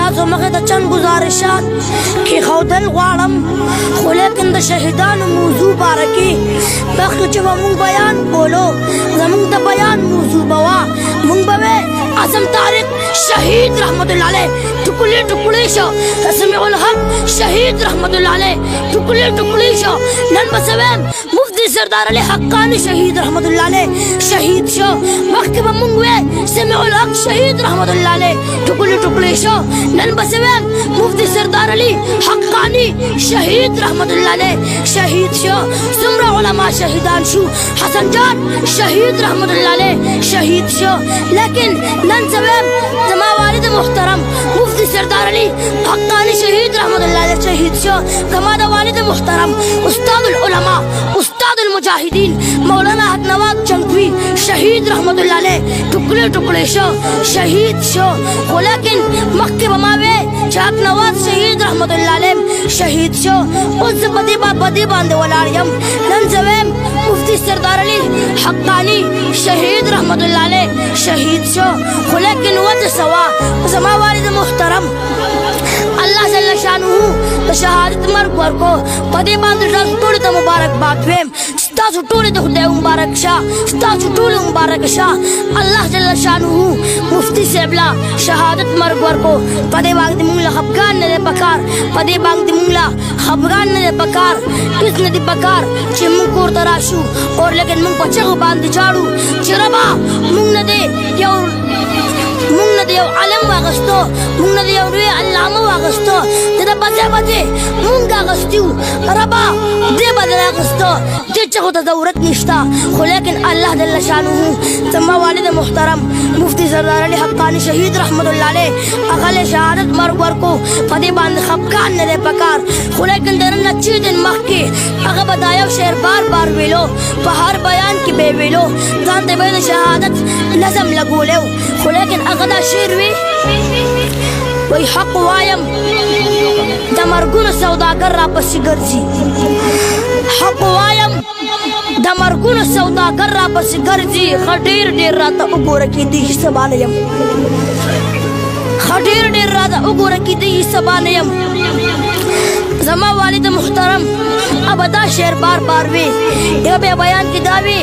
تاسو مخې ته چند گزارشات کېښودل غواړم، خو لیکن د شهیدانو موضوع باره کې مخکې چې به مونږ بیان کولو، زمونږ د بیان موضوع به وه، مونږ به وې اعظم طارق شهید رحمت الله علیه ټوکړې ټوکړې شو، سمیع الحق شهید رحمت الله علیه ټوکړې ټوکړې شو. نن به څه ویم مفتی سردار علي حقاني شهید رحمت الله علیه شهید شو، مخکې به مونږ وې سمیع الحق شهید رحمت الله علیه ټوکړې ټوکړې شو. نن به څه ویم مفتی سردار علي حقاني شهید رحمت الله علیه شهید شو. څومره علما شهیدان شو، حسن جان شهید رحمت الله علیه شهید شو. لیکن نن څه ویم زما والد محترم مفتی سردار علي حقاني شهید رحمت الله علیه شهید شو. زما د والد محترم استاد العلماء استاد المجاهدین مولانا حق نواز چنگوی شهید رحمت الله علیه ټوکړې ټوکړې شو، شهید شو. خو لیکن مخکې به ما وې چې حق نواز شهید رحمت الله علیه شهید شو. اوس زه په دې باندې ولاړ یم. نن زه ویم مفتی سردار علي حقاني شهید رحمت الله علیه شهید شو. خو لیکن وجه سوا زما والد محترم الله جل شانه د شهادت مرګ ورکو، په دې باندې تاسو ټولو ته مبارکباد وایم. ستاسو ټولو ته خدای مبارک شه، ستاسو ټولو مبارک شه. الله جل شانه مفتی صاحب لا شهادت مرګ ورکو، په دې باندې موږ له خفګان نه دی پکار، په دې باندې موږ له خفګان نه دی پکار، هېڅ نه دی پکار چې موږ کور ته راشو او لیکن موږ په چغو باندې جاړو چې ربا موږ نه دی یو عالم واغستو، موږ نه د یو لوی علامه واغستو، د ده بځې موږ اغستي وو. ربا دې بدل اغستو، دې چغو ته ضرورت نشته. خو لیکن الله جل شانه زما والد محترم مفتی سردار علي حقاني شهید رحمت الله علیه هغه له شهادت مرګ ورکو، په دې باندې خفګان نه دی پکار. خو لیکن د نن نه چې دن مخکې هغه به دا یو شعر بار بار ویلو، په هر بیان کې به ویلو، ځان ته به د شهادت نظم لګولیو. خو لیکن هغه دا شعر وی وی حق وایم د مرګونو سوداګر را پسې ګرځي، حق وایم د مرګونو سوداګر را پسې ګرځي. ښه ډېر راته وګوره کېدی چې سبا نه یم، ښه ډېر راته وګوره کېدی چې سبا نه یم. زما والد محترم ابا دا شعر بار بار وی، یو بیا بیان کې دا وی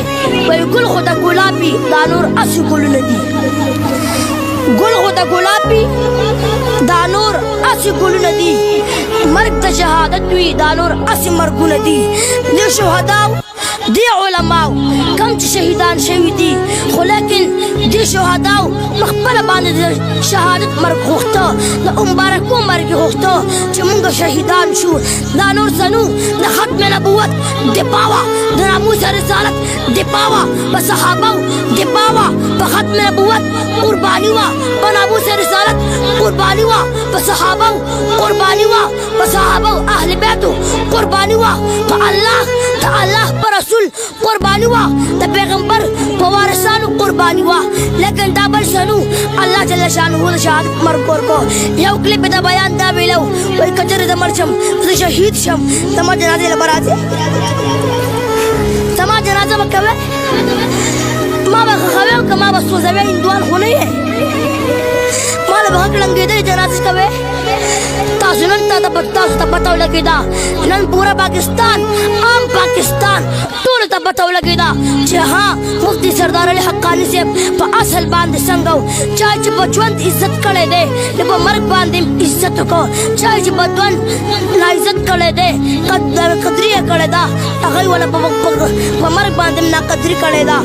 وی ګل خو د ګلابي دا نور اسې ګلونه دي، ګل خو د ګلابي دا نور اسې ګلونه دي، مرګ د شهادت وي دا نور اسې مرګونه دي. د شهداو دی علماو کم چې شهیدان شوي دي، خو لیکن دی شهداو خپله باندې د شهادت مرګ غوښته، د مبارکو مرګ یې غوښته چې مونږ شهیدان شو. دا نور څه د ختم نبوت دفاع وه، د ناموس رسالت دفاع وه، په صحابو دفاع وه، په ختم نبوت قرباني وه، په ناموس رسالت قرباني وه، په صحابو قرباني وه، په صحابو اهل بیتو قرباني وه، په الله د الله په رسول قرباني وه، د پیغمبر په وارثانو قرباني وه. لیکن دا بل څه نو الله جل شانه د شهادت مرګ ورکو. یو کلیپ د بیان دا ویلو وایي که چېرې زه مړ شم زه شهید شم زما جنازې له به راځې، زما جنازه به کوې، ما به ښخوې او که ما به سوځوې، هندوان خو نه یې، ما له به غږ ړنګېدلې جنازې کوې. تاسو نن تاسو ته پته ولګېده، نن پوره پاکستان عام پاکستان ټولو ته پته ولګېده چې ها مفتی سردار علي حقاني صاحب په اصل باندې څنګه و. چا چې په ژوند عزت کړی دی نو په مرګ باندې عزت وکړو، چا چې په ژوند ناعزت کړی دی قدري یې کړې ده، هغه یې ونه په مرګ باندې ناقدري کړې ده.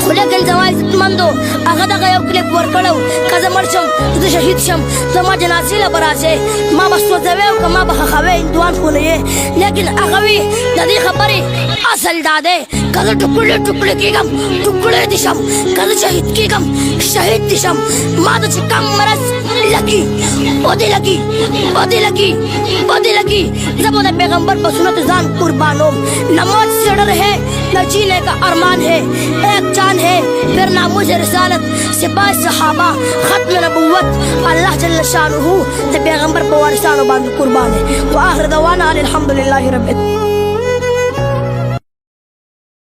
خو لیکن زما عزتمندو هغه دغه یو کلیپ ورکړی و که زه مړ شم زه شهید شم زما جنازې له به راشئ، ما به سوځوې او که ما به ښخوې، هندوان خو نه یې. لیکن هغه وي د دې خبرې اصل دا دی که زه ټوکړې کېږم ټوکړې دې شم، که زه شهید کېږم شهید دې شم. ما ته چې کم مرض لګي بدې لګي زه به د پیغمبر په سنت ځان قربانوم. نہ موت سے ڈر ہے نہ جینے کا ارمان ہے، ایک جان ہے پھر ناموس رسالت سپاہ صحابہ ختم نبوت اللہ جل شانہ د پیغمبر په وارثانو باندې قربان ہے. واخر دعوانا الحمدللہ رب